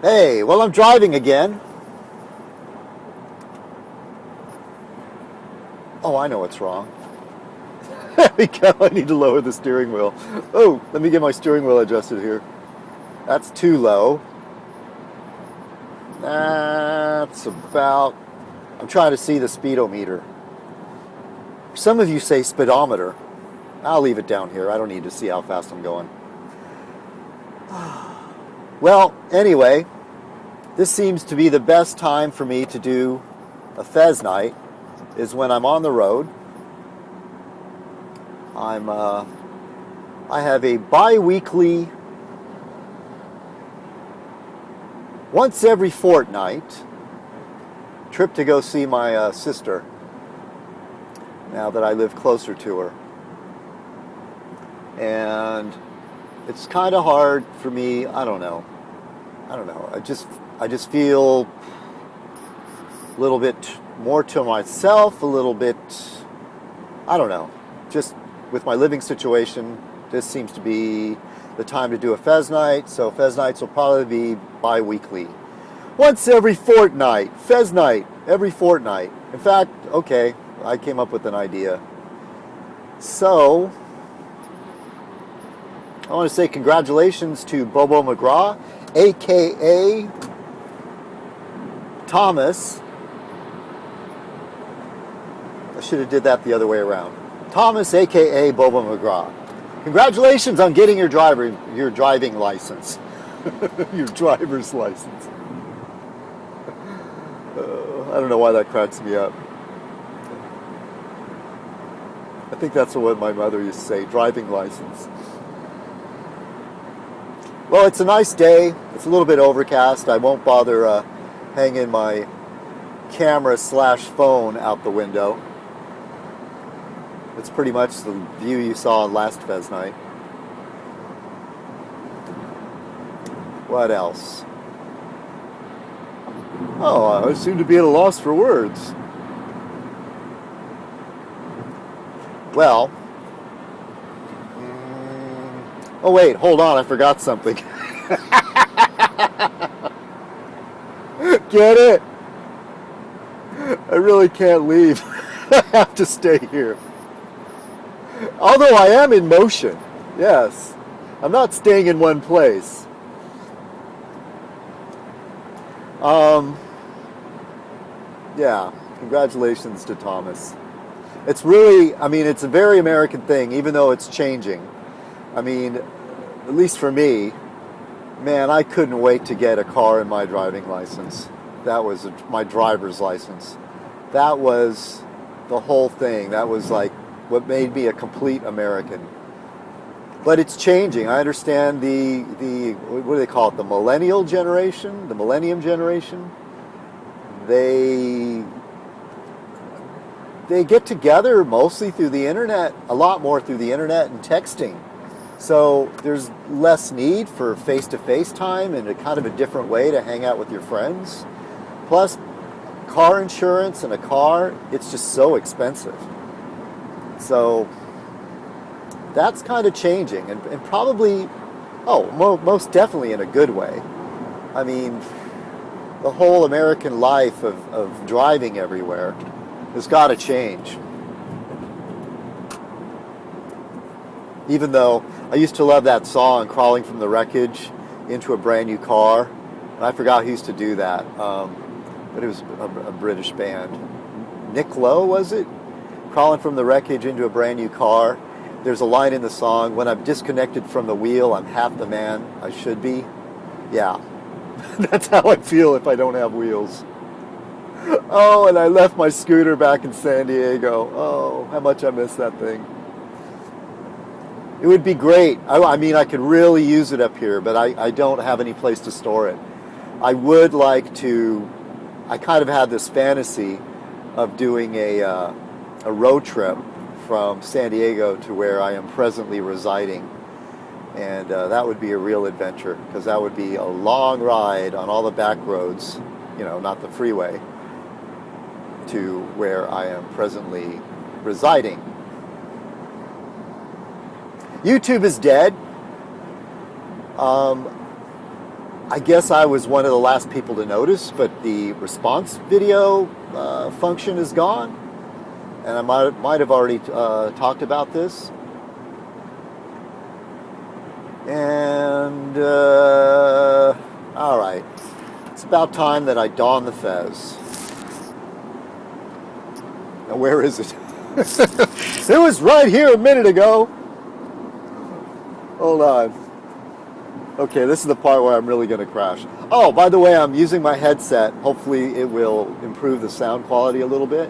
Hey, well, I'm driving again. Oh, I know what's wrong. There we go. I need to lower the steering wheel. Oh, let me get my steering wheel adjusted here. That's too low. That's about... I'm trying to see the speedometer. Some of you say speedometer. I'll leave it down here. I don't need to see how fast I'm going. Well, anyway, this seems to be the best time for me to do a Fez night, is when I'm on the road. I have a bi-weekly, once every fortnight, trip to go see my sister, now that I live closer to her. And it's kind of hard for me. I don't know. I just feel a little bit more to myself, a little bit, I don't know. Just with my living situation, this seems to be the time to do a Fez night. So Fez nights will probably be bi-weekly. Once every fortnight. Fez night every fortnight. In fact, okay, I came up with an idea. So I want to say congratulations to Bobo McGraw, a.k.a. Thomas. I should have did that the other way around. Thomas, a.k.a. Bobo McGraw. Congratulations on getting your driving license. Your driver's license. I don't know why that cracks me up. I think that's what my mother used to say, driving license. Well, it's a nice day. It's a little bit overcast. I won't bother hanging my camera/phone out the window. It's pretty much the view you saw on last Fez night. What else? Oh, I seem to be at a loss for words. Well, oh wait, hold on, I forgot something. Get it? I really can't leave. I have to stay here. Although I am in motion, yes. I'm not staying in one place. Yeah, congratulations to Thomas. It's really, it's a very American thing, even though it's changing. At least for me, man, I couldn't wait to get a car and my driving license. That was my driver's license. That was the whole thing. That was like what made me a complete American. But it's changing. I understand the what do they call it? The millennial generation? The millennium generation? They get together mostly through the internet, a lot more through the internet and texting. So there's less need for face-to-face time and a kind of a different way to hang out with your friends. Plus, car insurance and a car, it's just so expensive. So that's kind of changing, and probably, most definitely in a good way. The whole American life of driving everywhere has got to change. Even though I used to love that song, Crawling from the Wreckage into a Brand New Car, and I forgot who used to do that, but it was a British band. Nick Lowe, was it? Crawling from the wreckage into a brand new car. There's a line in the song, when I'm disconnected from the wheel, I'm half the man I should be. Yeah, that's how I feel if I don't have wheels. Oh, and I left my scooter back in San Diego. Oh, how much I miss that thing. It would be great. I could really use it up here, but I don't have any place to store it. I would like to, I kind of had this fantasy of doing a road trip from San Diego to where I am presently residing. And that would be a real adventure, because that would be a long ride on all the back roads, not the freeway, to where I am presently residing. YouTube is dead. I guess I was one of the last people to notice, but the response video function is gone. And I might have already talked about this. And, all right. It's about time that I don the Fez. Now, where is it? It was right here a minute ago. Hold on. Okay, this is the part where I'm really going to crash. Oh, by the way, I'm using my headset. Hopefully it will improve the sound quality a little bit.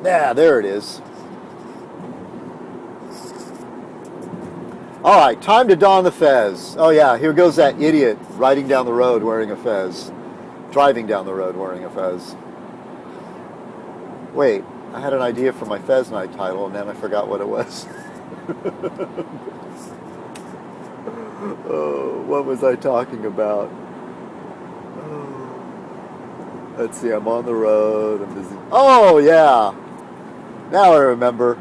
Yeah, there it is. All right, time to don the Fez. Oh yeah, here goes that idiot riding down the road wearing a Fez. Driving down the road wearing a Fez. Wait, I had an idea for my Fez Night title and then I forgot what it was. Oh, what was I talking about? Oh. Let's see, I'm on the road, I'm busy. Oh yeah, now I remember.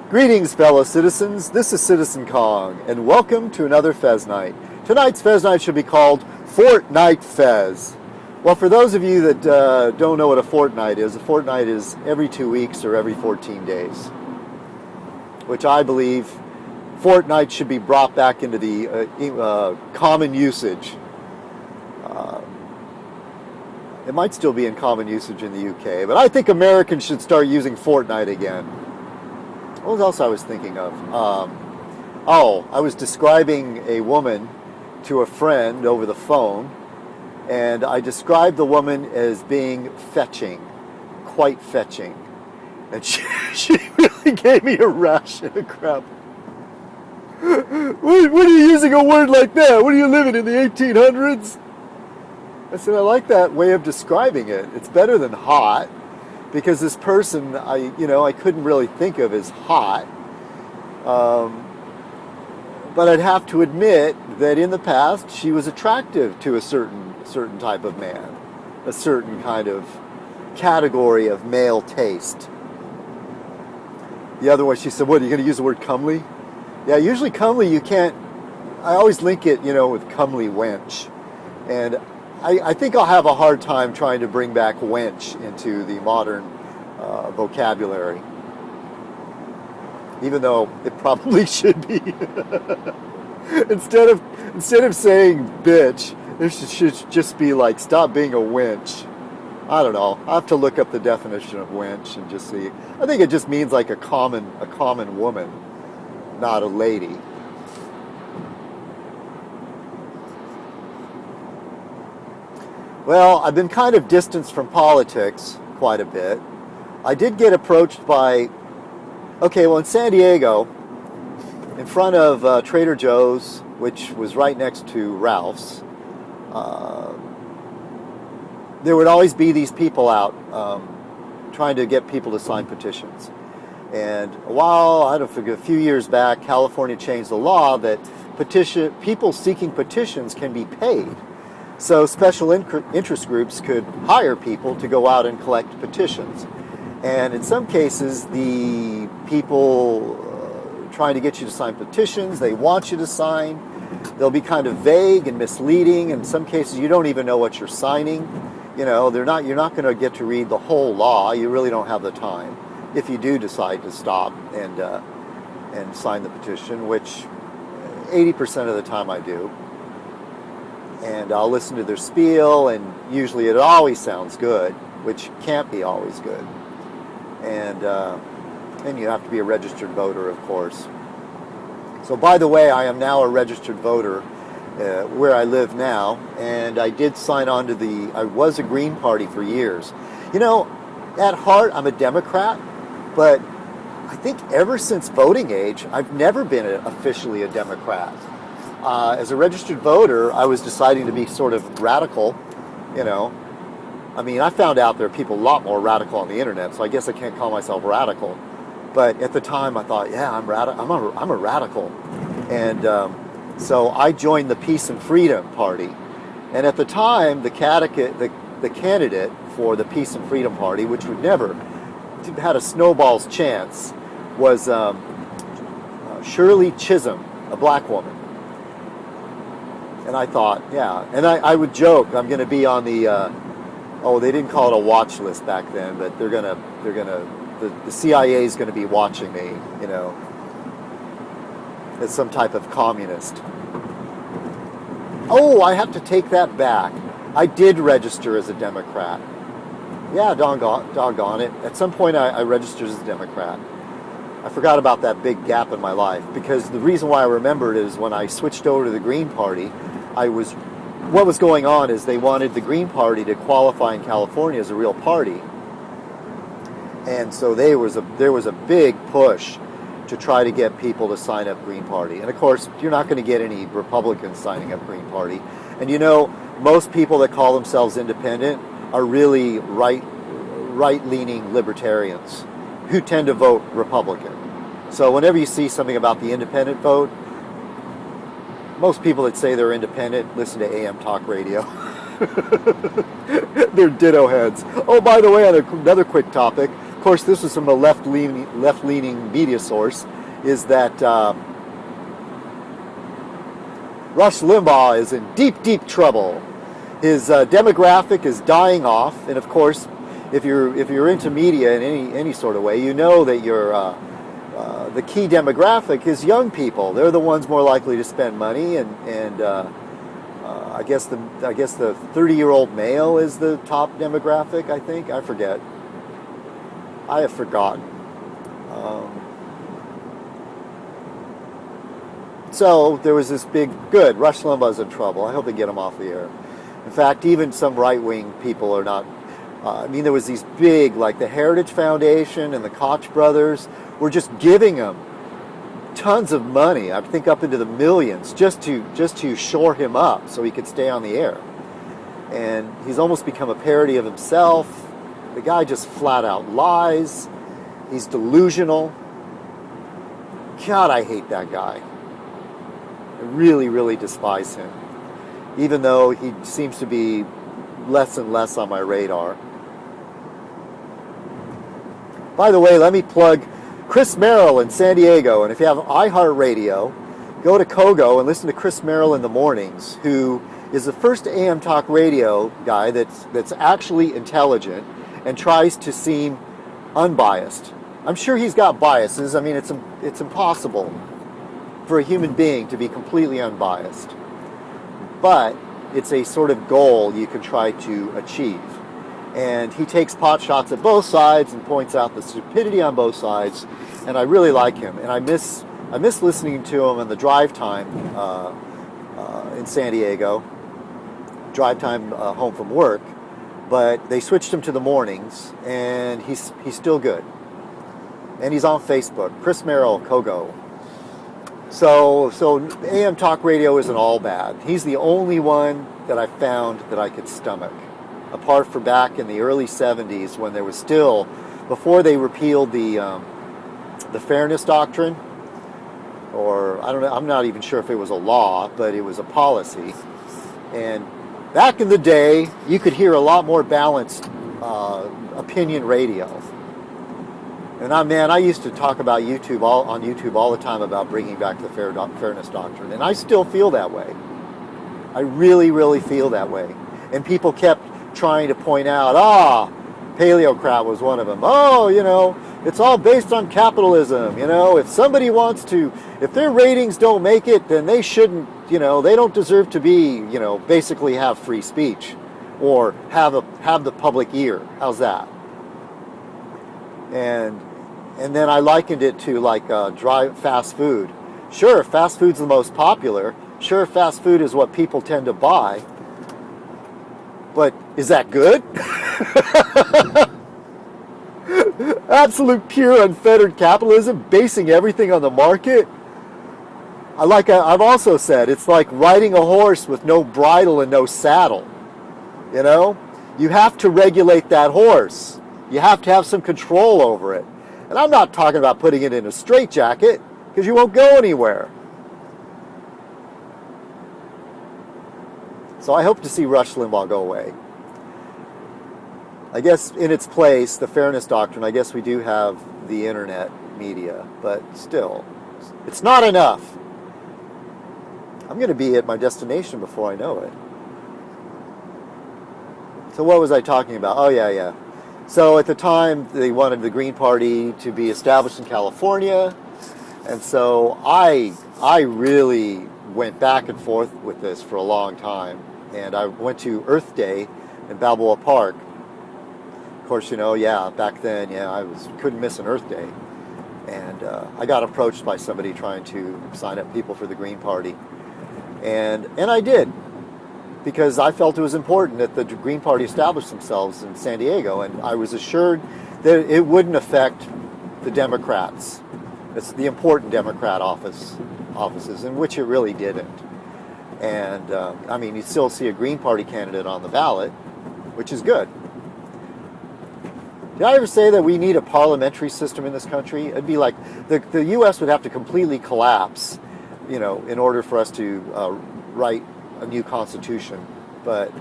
Greetings, fellow citizens. This is citizenkong, and welcome to another Fez Night. Tonight's Fez Night should be called Fortnight Fez. Well, for those of you that don't know what a fortnight is, a fortnight is every 2 weeks or every 14 days, which I believe fortnight should be brought back into the common usage. It might still be in common usage in the UK, but I think Americans should start using fortnight again. What else I was thinking of? I was describing a woman to a friend over the phone, and I described the woman as being fetching, quite fetching. And she really gave me a rash and a crap. What are you using a word like that? What are you living in the 1800s? I said, I like that way of describing it. It's better than hot. Because this person, I couldn't really think of as hot. But I'd have to admit that in the past, she was attractive to a certain type of man. A certain kind of category of male taste. The other one, she said, what, are you going to use the word comely? Yeah, usually comely you can't, I always link it, with comely wench. And I think I'll have a hard time trying to bring back wench into the modern vocabulary, even though it probably should be. instead of saying bitch, there should just be like, stop being a wench. I don't know. I'll have to look up the definition of wench and just see. I think it just means like a common woman, not a lady. Well, I've been kind of distanced from politics quite a bit. I did get approached by, in San Diego, in front of Trader Joe's, which was right next to Ralph's, there would always be these people out trying to get people to sign petitions. And a few years back, California changed the law that people seeking petitions can be paid. So special interest groups could hire people to go out and collect petitions. And in some cases, the people trying to get you to sign petitions, they want you to sign. They'll be kind of vague and misleading. In some cases, you don't even know what you're signing. You're not going to get to read the whole law. You really don't have the time. If you do decide to stop and sign the petition, which 80% of the time I do. And I'll listen to their spiel, and usually it always sounds good, which can't be always good. And you have to be a registered voter, of course. So by the way, I am now a registered voter where I live now, and I did sign on to I was a Green Party for years. At heart, I'm a Democrat, but I think ever since voting age, I've never been officially a Democrat. As a registered voter, I was deciding to be sort of radical, I found out there are people a lot more radical on the internet, so I guess I can't call myself radical. But at the time, I thought, yeah, I'm a radical. And so I joined the Peace and Freedom Party. And at the time, the candidate for the Peace and Freedom Party, which would never had a snowball's chance, was Shirley Chisholm, a black woman. And I thought, yeah. And I would joke, I'm going to be on the, they didn't call it a watch list back then, but the CIA is going to be watching me, as some type of communist. Oh, I have to take that back. I did register as a Democrat. Yeah, doggone it. At some point I registered as a Democrat. I forgot about that big gap in my life, because the reason why I remembered is when I switched over to the Green Party, what was going on is they wanted the Green Party to qualify in California as a real party. And so there was a big push to try to get people to sign up Green Party. And of course, you're not going to get any Republicans signing up Green Party. And most people that call themselves independent are really right-leaning libertarians who tend to vote Republican. So whenever you see something about the independent vote, most people that say they're independent listen to AM talk radio. They're ditto heads. Oh, by the way, on another quick topic, of course, this is from a left-leaning media source, is that Rush Limbaugh is in deep, deep trouble. His demographic is dying off, and of course, if you're into media in any sort of way, you know that the key demographic is young people. They're the ones more likely to spend money, and I guess the 30-year-old male is the top demographic. I think, I forget. I have forgotten. So there was this good, Rush Limbaugh's in trouble. I hope they get him off the air. In fact, even some right-wing people are not. There was these big, like the Heritage Foundation and the Koch brothers were just giving him tons of money. I think up into the millions just to shore him up so he could stay on the air. And he's almost become a parody of himself. The guy just flat out lies. He's delusional. God, I hate that guy. I really, really despise him. Even though he seems to be less and less on my radar. By the way, let me plug Chris Merrill in San Diego. And if you have iHeartRadio, go to Kogo and listen to Chris Merrill in the mornings, who is the first AM talk radio guy that's actually intelligent and tries to seem unbiased. I'm sure he's got biases. It's impossible for a human being to be completely unbiased. But it's a sort of goal you can try to achieve. And he takes pot shots at both sides and points out the stupidity on both sides. And I really like him. And I miss listening to him in the drive time in San Diego, drive time home from work. But they switched him to the mornings, and he's still good. And he's on Facebook, Chris Merrill, Kogo. So AM talk radio isn't all bad. He's the only one that I found that I could stomach. Apart from back in the early 70s when there was still, before they repealed the fairness doctrine, or I don't know, I'm not even sure if it was a law, but it was a policy. And back in the day, you could hear a lot more balanced opinion radio. And I used to talk about on YouTube all the time about bringing back the fairness doctrine, and I still feel that way. I really, really feel that way. And people kept trying to point out, Paleocrat was one of them. It's all based on capitalism. If their ratings don't make it, then they shouldn't, they don't deserve to be, basically have free speech or have the public ear. How's that? And then I likened it to like fast food. Sure, fast food's the most popular. Sure, fast food is what people tend to buy. But is that good? Absolute pure unfettered capitalism, basing everything on the market. I've also said, it's like riding a horse with no bridle and no saddle. You have to regulate that horse. You have to have some control over it. And I'm not talking about putting it in a straitjacket, because you won't go anywhere. So I hope to see Rush Limbaugh go away. I guess in its place, the fairness doctrine, I guess we do have the internet media, but still, It's not enough. I'm going to be at my destination before I know it. So what was I talking about? Oh, yeah. So at the time, they wanted the Green Party to be established in California. And so I really went back and forth with this for a long time. And I went to Earth Day in Balboa Park. Of course, back then, I couldn't miss an Earth Day. And I got approached by somebody trying to sign up people for the Green Party. And I did, because I felt it was important that the Green Party establish themselves in San Diego. And I was assured that it wouldn't affect the Democrats. It's the important Democrat offices, in which it really didn't. And, you still see a Green Party candidate on the ballot, which is good. Did I ever say that we need a parliamentary system in this country? It'd be like the U.S. would have to completely collapse, in order for us to write a new constitution. But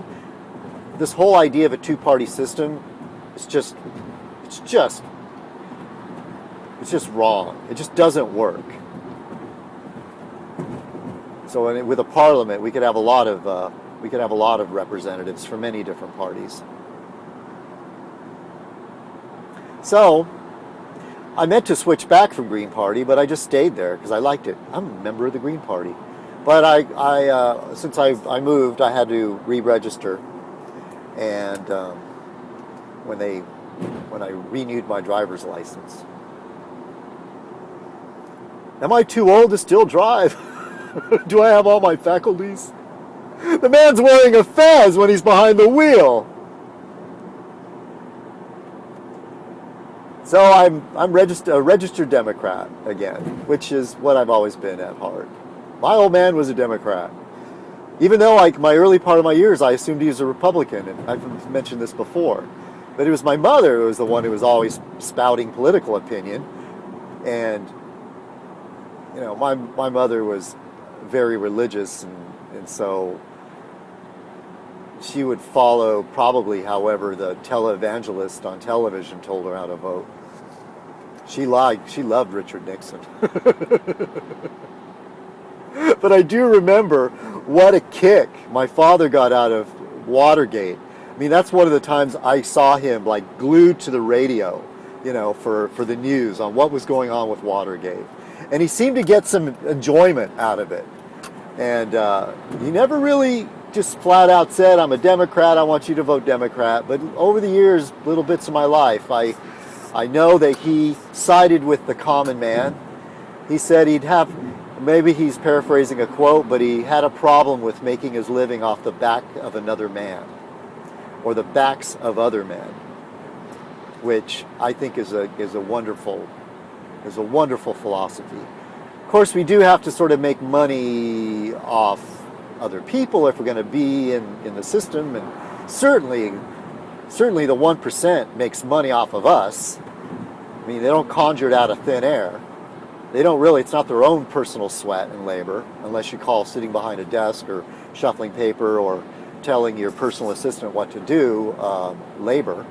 this whole idea of a two-party system, it's just wrong. It just doesn't work. So with a parliament, we could have a lot of representatives from many different parties. So I meant to switch back from Green Party, but I just stayed there because I liked it. I'm a member of the Green Party. But since I moved, I had to re-register, and when I renewed my driver's license. Am I too old to still drive? Do I have all my faculties? The man's wearing a fez when he's behind the wheel. So I'm a registered Democrat again, which is what I've always been at heart. My old man was a Democrat. Even though, my early part of my years, I assumed he was a Republican, and I've mentioned this before. But it was my mother who was the one who was always spouting political opinion. And, my mother was very religious, and so she would follow probably however the televangelist on television told her how to vote. She loved Richard Nixon. But I do remember what a kick my father got out of Watergate. That's one of the times I saw him glued to the radio, for the news on what was going on with Watergate. And he seemed to get some enjoyment out of it. And he never really just flat out said, I'm a Democrat, I want you to vote Democrat. But over the years, little bits of my life, I know that he sided with the common man. He said maybe he's paraphrasing a quote, but he had a problem with making his living off the back of another man, or the backs of other men, which I think is a wonderful philosophy. Of course, we do have to sort of make money off other people if we're going to be in the system, and certainly the 1% makes money off of us. They don't conjure it out of thin air. They don't really, it's not their own personal sweat and labor, unless you call sitting behind a desk or shuffling paper or telling your personal assistant what to do labor.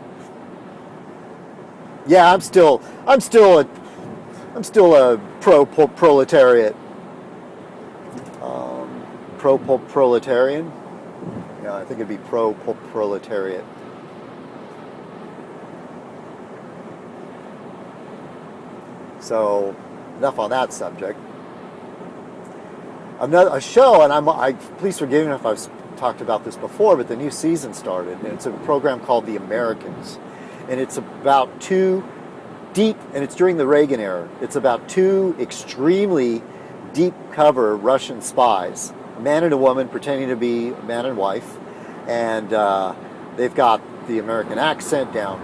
Yeah, I'm still a pro-proletariat. Pro-proletarian? Yeah, I think it'd be pro-proletariat. So, enough on that subject. A show, and please forgive me if I've talked about this before, but the new season started, and it's a program called The Americans. And it's about and it's during the Reagan era, it's about two extremely deep cover Russian spies, a man and a woman pretending to be man and wife, and they've got the American accent down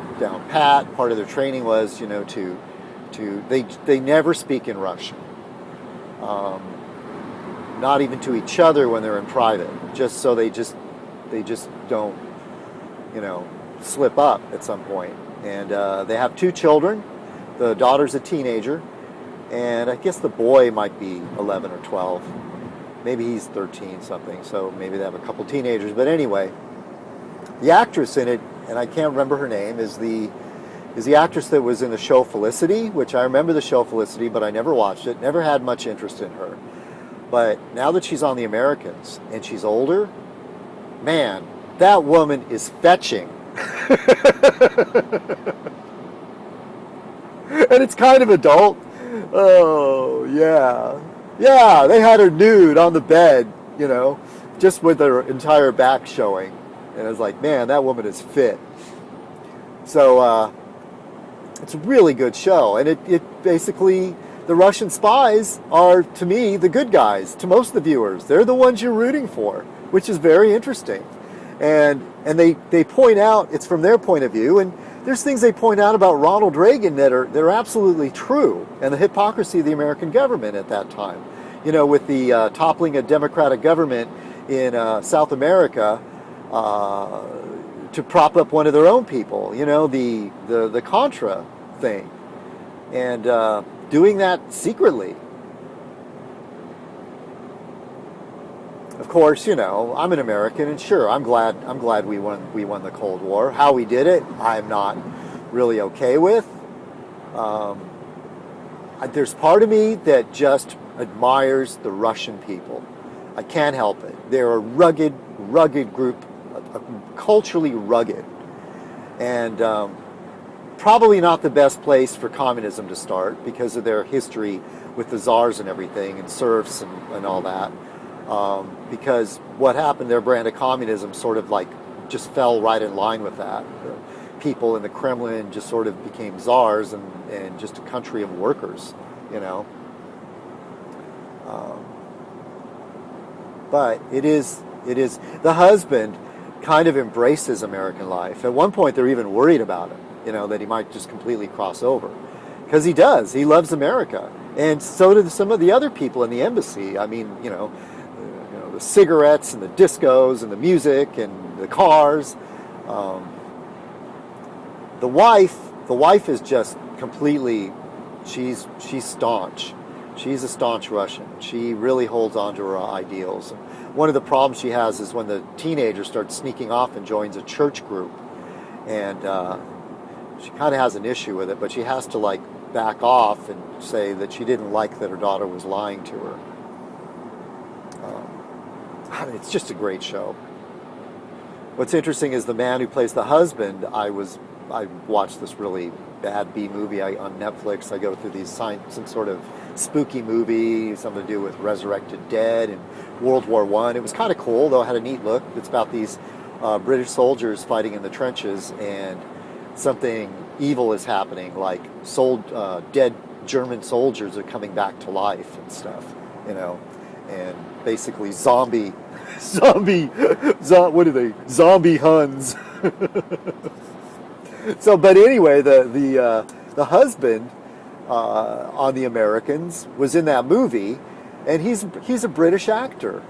pat. Part of their training was, they never speak in Russian, not even to each other when they're in private, just so they just don't, slip up at some point. And they have two children. The daughter's a teenager, and I guess the boy might be 11 or 12. Maybe he's 13 something, so maybe they have a couple teenagers. But anyway, the actress in it, and I can't remember her name, is is the actress that was in the show Felicity, which I remember the show Felicity, but I never watched it, never had much interest in her. But now that she's on The Americans and she's older, man, that woman is fetching. And it's kind of adult. Oh, yeah. Yeah, they had her nude on the bed, you know, just with her entire back showing. And I was like, man, that woman is fit. So it's a really good show. And it basically, the Russian spies are, to me, the good guys, to most of the viewers. They're the ones you're rooting for, which is very interesting. And they point out, it's from their point of view, and there's things they point out about Ronald Reagan that are absolutely true, and the hypocrisy of the American government at that time. You know, with the toppling a democratic government in South America to prop up one of their own people, you know, the Contra thing, and doing that secretly. Of course, you know, I'm an American, and sure, I'm glad we won the Cold War. How we did it, I'm not really okay with. There's part of me that just admires the Russian people. I can't help it. They're a rugged group, culturally rugged, and probably not the best place for communism to start because of their history with the czars and everything, and serfs and all that. Because what happened, their brand of communism sort of like just fell right in line with that. The people in the Kremlin just sort of became czars and just a country of workers, you know. But it is the husband kind of embraces American life. At one point, they're even worried about him, you know, that he might just completely cross over, because he does. He loves America, and so do some of the other people in the embassy. I mean, you know, the cigarettes and the discos and the music and the cars. The wife is just completely. She's staunch. She's a staunch Russian. She really holds on to her ideals. One of the problems she has is when the teenager starts sneaking off and joins a church group, and she kind of has an issue with it, but she has to like back off and say that she didn't like that her daughter was lying to her. I mean, it's just a great show. What's interesting is the man who plays the husband. I watched this really bad B movie on Netflix. I go through these some sort of spooky movie, something to do with resurrected dead and World War I. It was kind of cool, though it had a neat look. It's about these British soldiers fighting in the trenches, and something evil is happening, like dead German soldiers are coming back to life and stuff, you know, and basically zombie, what are they? Zombie Huns. So, but anyway, the husband on The Americans was in that movie, and he's a British actor,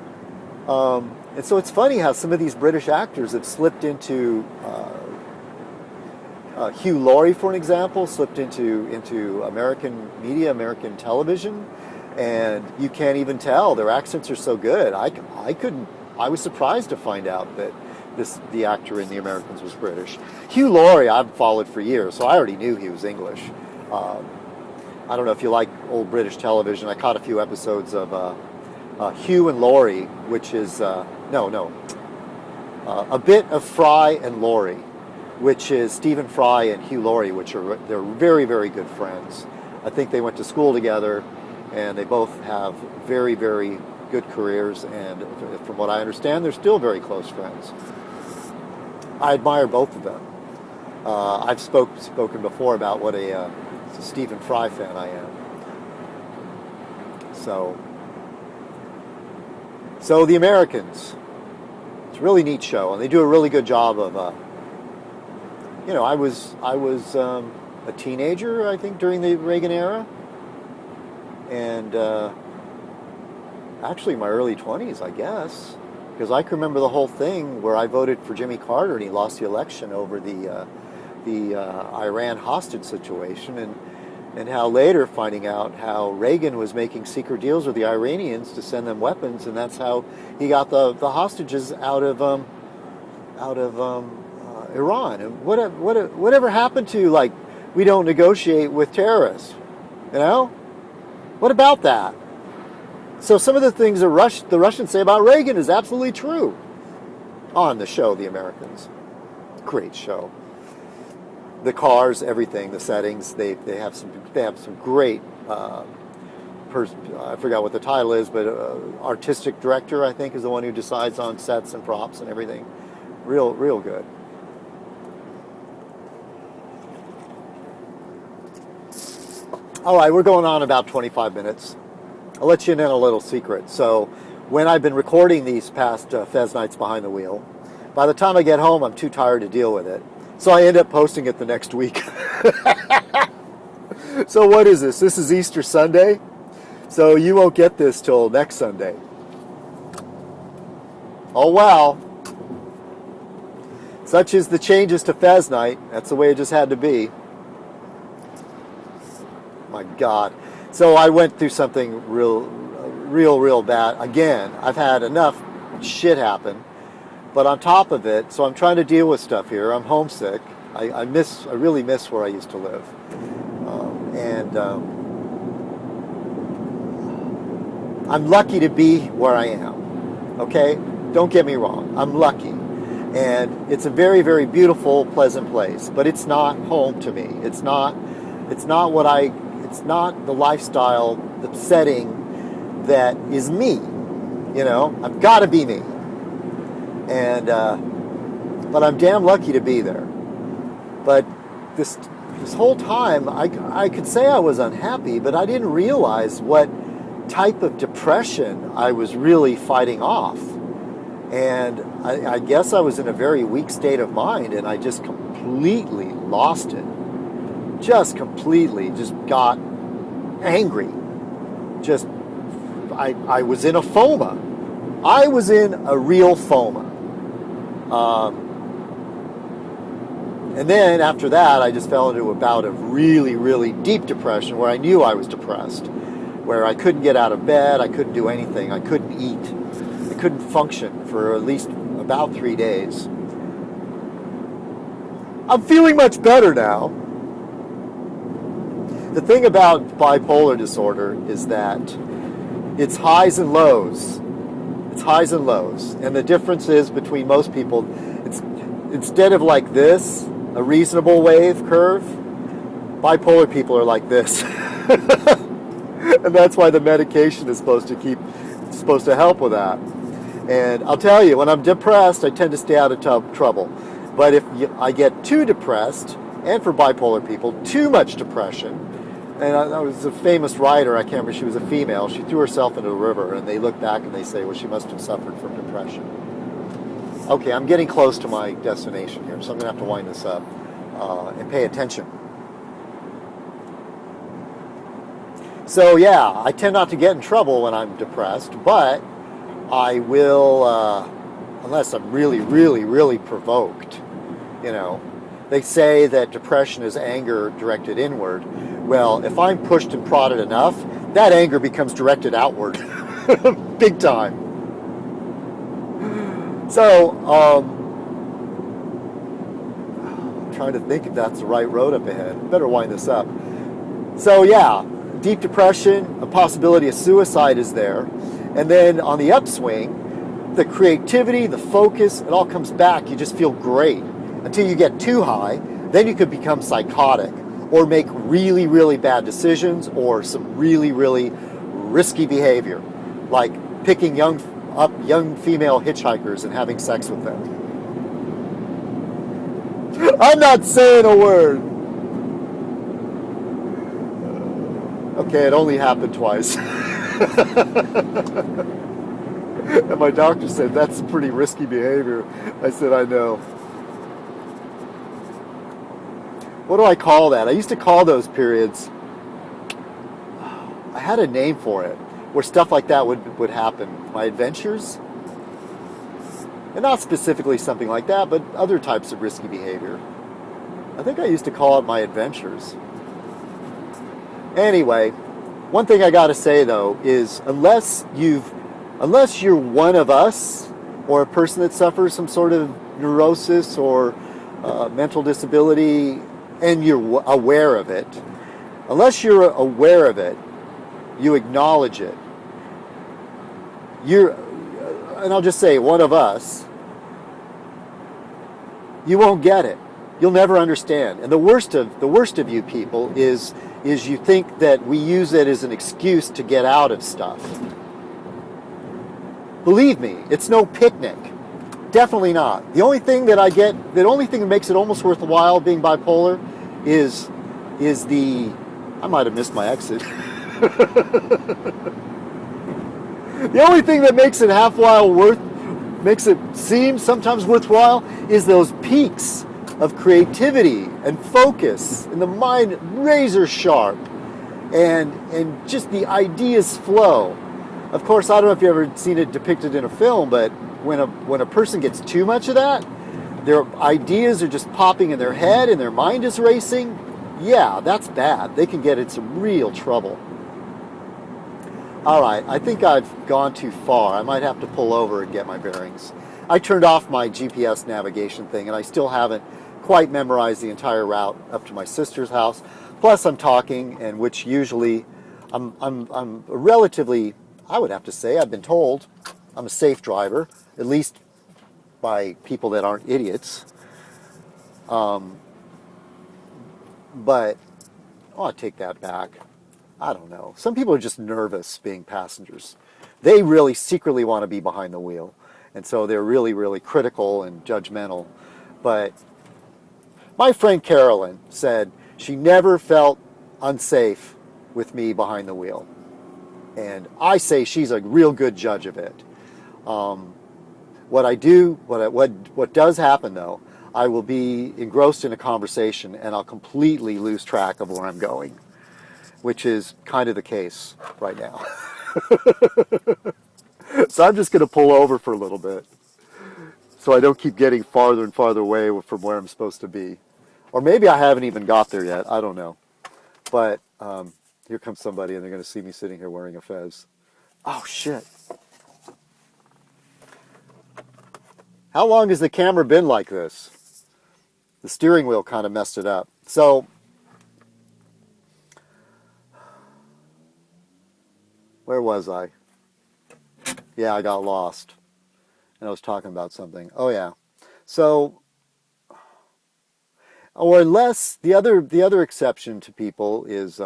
and so it's funny how some of these British actors have slipped into. Hugh Laurie, for an example, slipped into American media, American television, and you can't even tell. Their accents are so good. I was surprised to find out that the actor in The Americans was British. Hugh Laurie I've followed for years, so I already knew he was English. I don't know if you like old British television. I caught a few episodes of Hugh and Laurie, which is a bit of Fry and Laurie, which is Stephen Fry and Hugh Laurie, they're very, very good friends. I think they went to school together, and they both have very, very good careers, and from what I understand, they're still very close friends. I admire both of them. I've spoken before about what a Stephen Fry fan I am. So The Americans, it's a really neat show, and they do a really good job of. I was a teenager, I think, during the Reagan era, and actually my early 20s, I guess, because I can remember the whole thing where I voted for Jimmy Carter and he lost the election over the Iran hostage situation, and how later finding out how Reagan was making secret deals with the Iranians to send them weapons, and that's how he got the hostages out of Iran. And whatever happened to like we don't negotiate with terrorists. You know? What about that? So some of the things the Russians say about Reagan is absolutely true on the show, The Americans. Great show. The cars, everything, the settings, they have some great, I forgot what the title is, but artistic director, I think, is the one who decides on sets and props and everything. Real good. All right, we're going on about 25 minutes. I'll let you in on a little secret. So when I've been recording these past Fez Nights behind the wheel, by the time I get home, I'm too tired to deal with it. So I end up posting it the next week. So what is this? This is Easter Sunday. So you won't get this till next Sunday. Oh, wow. Such is the changes to Fez Night. That's the way it just had to be. My God. So I went through something real bad. Again, I've had enough shit happen. But on top of it, so I'm trying to deal with stuff here. I'm homesick. I really miss where I used to live. I'm lucky to be where I am. Okay? Don't get me wrong. I'm lucky. And it's a very, very beautiful, pleasant place. But it's not home to me. It's not the lifestyle, the setting that is me. You know? I've got to be me. And but I'm damn lucky to be there. But this whole time, I could say I was unhappy, but I didn't realize what type of depression I was really fighting off. And I guess I was in a very weak state of mind, and I just completely lost it. Just got angry. I was in a foma. I was in a real foma. And then after that, I just fell into a bout of really, really deep depression where I knew I was depressed, where I couldn't get out of bed, I couldn't do anything, I couldn't eat, I couldn't function for at least about 3 days. I'm feeling much better now. The thing about bipolar disorder is that it's highs and lows. It's highs and lows. And the difference is between most people, it's instead of like this, a reasonable wave curve, bipolar people are like this. And that's why the medication is supposed to help with that. And I'll tell you, when I'm depressed, I tend to stay out of trouble. But if I get too depressed, and for bipolar people, too much depression, and I was a famous writer, I can't remember, she was a female, she threw herself into the river, and they look back and they say, well, she must have suffered from depression. Okay, I'm getting close to my destination here, so I'm going to have to wind this up and pay attention. So yeah, I tend not to get in trouble when I'm depressed, but I will, unless I'm really, really, really provoked, you know. They say that depression is anger directed inward. Well, if I'm pushed and prodded enough, that anger becomes directed outward. Big time. So, I'm trying to think if that's the right road up ahead. Better wind this up. So yeah, deep depression, a possibility of suicide is there. And then on the upswing, the creativity, the focus, it all comes back. You just feel great. Until you get too high, then you could become psychotic or make really, really bad decisions or some really, really risky behavior, like picking young female hitchhikers and having sex with them. I'm not saying a word. Okay, it only happened twice. And my doctor said, that's pretty risky behavior. I said, I know. What do I call that? I used to call those periods, I had a name for it, where stuff like that would happen. My adventures? And not specifically something like that, but other types of risky behavior. I think I used to call it my adventures. Anyway, one thing I got to say though is unless you're one of us or a person that suffers some sort of neurosis or mental disability, and you're aware of it, unless you're aware of it, you acknowledge it. And I'll just say, one of us, you won't get it. You'll never understand. And the worst of you people is you think that we use it as an excuse to get out of stuff. Believe me, it's no picnic. Definitely not. The only thing that makes it almost worthwhile being bipolar is I might have missed my exit. The only thing that makes it seem sometimes worthwhile is those peaks of creativity and focus and the mind razor sharp and just the ideas flow. Of course, I don't know if you've ever seen it depicted in a film, but when a person gets too much of that, their ideas are just popping in their head and their mind is racing. Yeah, that's bad. They can get in some real trouble. All right, I think I've gone too far. I might have to pull over and get my bearings. I turned off my GPS navigation thing, and I still haven't quite memorized the entire route up to my sister's house. Plus, I'm talking, and which usually I'm relatively, I would have to say, I've been told I'm a safe driver, at least by people that aren't idiots. But I take that back. I don't know. Some people are just nervous being passengers. They really secretly want to be behind the wheel. And so they're really, really critical and judgmental. But my friend Carolyn said she never felt unsafe with me behind the wheel. And I say she's a real good judge of it. What does happen though, I will be engrossed in a conversation and I'll completely lose track of where I'm going, which is kind of the case right now. So I'm just going to pull over for a little bit so I don't keep getting farther and farther away from where I'm supposed to be. Or maybe I haven't even got there yet. I don't know. But here comes somebody and they're going to see me sitting here wearing a fez. Oh, shit. How long has the camera been like this? The steering wheel kind of messed it up. So, where was I? Yeah, I got lost. And I was talking about something. Oh, yeah. So, or unless the other exception to people is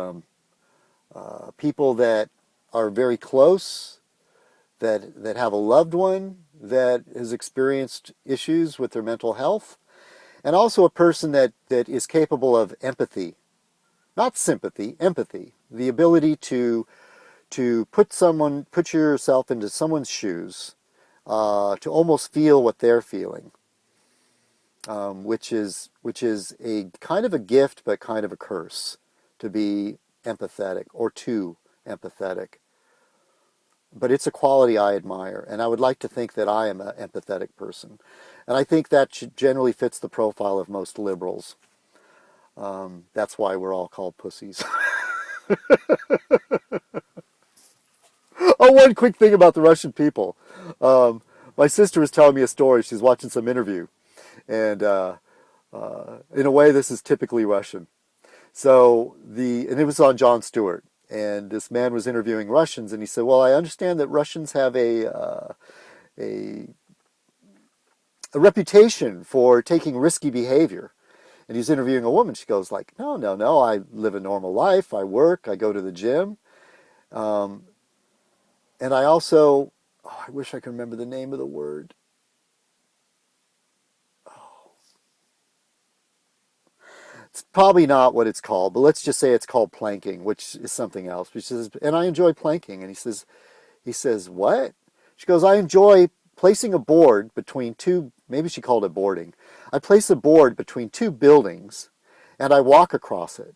people that are very close, that have a loved one that has experienced issues with their mental health, and also a person that is capable of empathy, not sympathy, empathy, the ability to put yourself into someone's shoes, to almost feel what they're feeling, which is a kind of a gift but kind of a curse, to be empathetic or too empathetic. But it's a quality I admire, and I would like to think that I am an empathetic person. And I think that generally fits the profile of most liberals. That's why we're all called pussies. Oh, one quick thing about the Russian people. My sister was telling me a story. She's watching some interview. And in a way, this is typically Russian. So and it was on Jon Stewart. And this man was interviewing Russians, and he said, well, I understand that Russians have a reputation for taking risky behavior. And he's interviewing a woman. She goes like, no, I live a normal life. I work. I go to the gym. And I also, I wish I could remember the name of the word. It's probably not what it's called, but let's just say it's called planking, which is something else. She says, and I enjoy planking. And he says, what? She goes, I enjoy placing a board between two, maybe she called it boarding. I place a board between two buildings and I walk across it.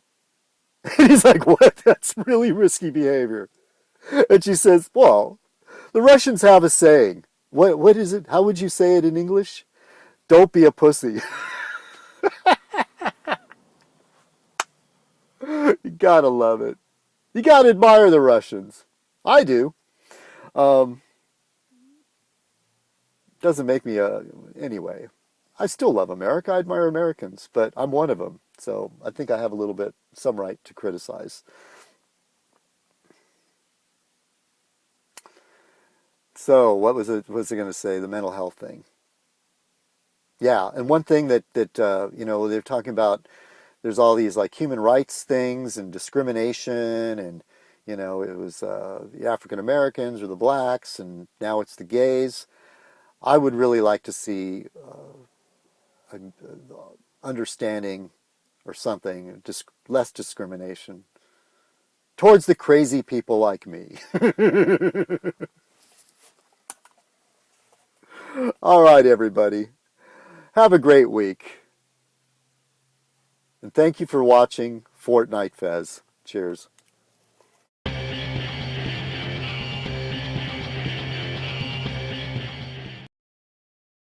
And he's like, what? That's really risky behavior. And she says, well, the Russians have a saying. What is it? How would you say it in English? Don't be a pussy. You gotta love it. You gotta admire the Russians. I do. Doesn't make me anyway. I still love America. I admire Americans, but I'm one of them. So I think I have a little bit, some right to criticize. So what was it going to say? The mental health thing. Yeah, and one thing that they're talking about, there's all these like human rights things and discrimination, and it was the African Americans or the blacks, and now it's the gays. I would really like to see understanding or something, just less discrimination towards the crazy people like me. All right, everybody. Have a great week. And thank you for watching Fortnight Fez. Cheers.